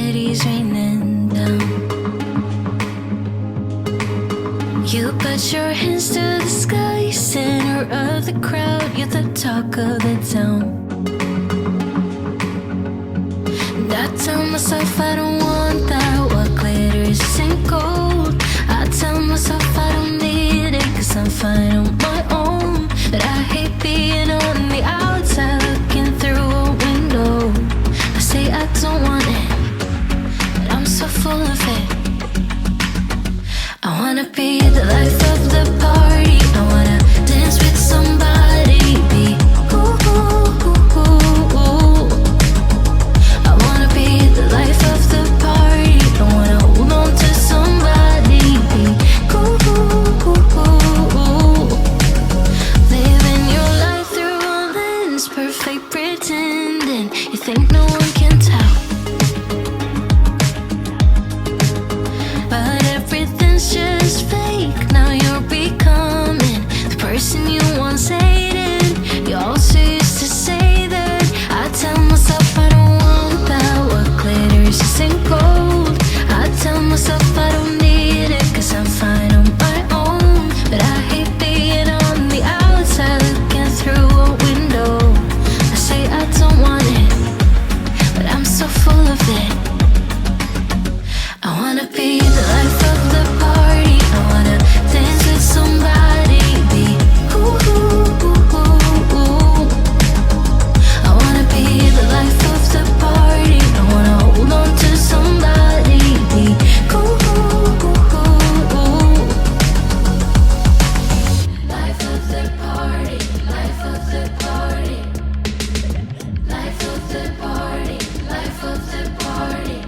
confetti's raining down. You put your hands to the sky, center of the crowd, you're the talk of the town. And I tell myself I don't want that, what glitters isn't gold. I tell myself I don't need it, cause I'm fine on my own. But I hate being on the outside, looking through a window. I say I don't want it, but I'm so full of it. I wanna be the life of the party, I wanna dance with somebody, be ooh, ooh, ooh, ooh, ooh. I wanna be the life of the party, I wanna hold on to somebody, be ooh, ooh, ooh, ooh, ooh. Living your life through a lens, perfect pretending, you think no one can tell. But everything's just fake, now you're becoming the person you once hated. You also used to say that. I tell myself I don't want that, what glitters isn't gold. I tell myself I don't need it, cause I'm fine on my own. But I hate being on the outside, looking through a window. I say I don't want it, but I'm so full of it. I wanna be the life of the party, I wanna dance with somebody, be ooh, ooh, ooh, ooh, ooh. I wanna be the life of the party, I wanna hold on to somebody, be ooh, ooh, ooh, ooh. Life of the party, life of the party, life of the party, life of the party.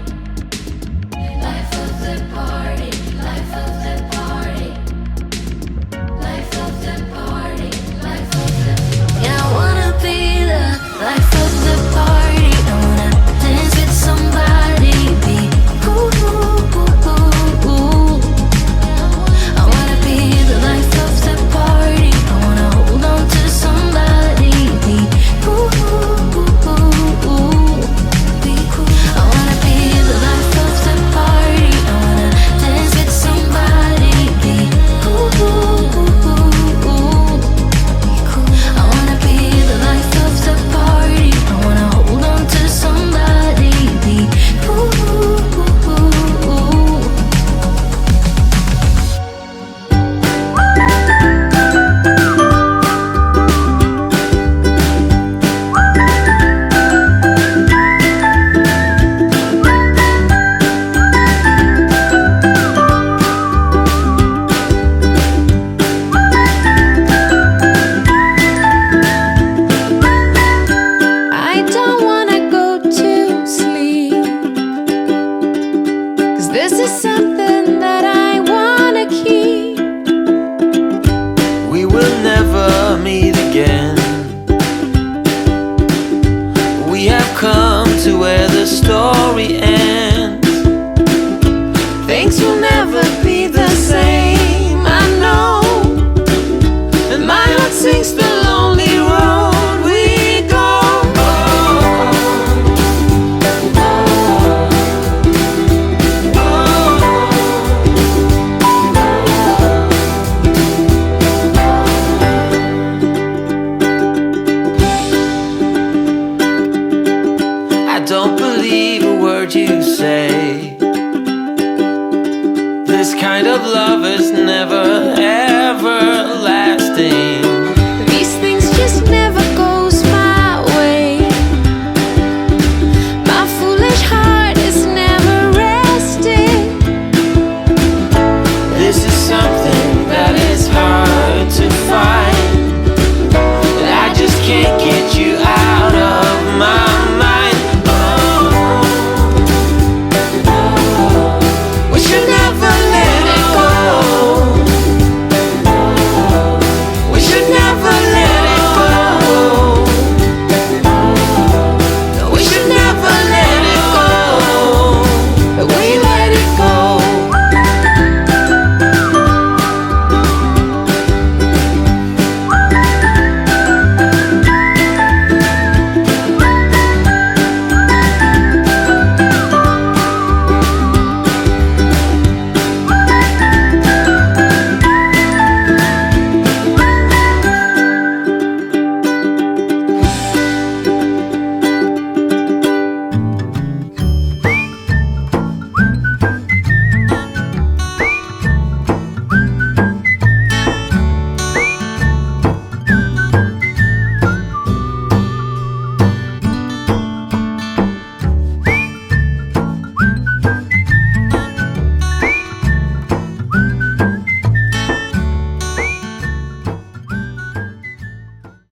Life of the party, life of the party, life of the party, life of the party. Yeah, I wanna be the life of the party, I wanna dance with somebody, be ooh, ooh, ooh, ooh, ooh. I wanna be the life of the party, I wanna hold on to somebody, be ooh, ooh, ooh, ooh, ooh. Be cool. I wanna be the life of the party, I wanna dance with somebody, be ooh, ooh, ooh, ooh, ooh. Be cool. I wanna be the life of the party, I wanna hold on to somebody, be ooh, ooh, ooh, ooh. I don't wanna go to sleep, cause this is something that I wanna keep. We will never meet again. We have come to where the story ends. Things will never be the same, I know. And my heart sings the lonely road we go. I don't believe a word you say. This kind of love has never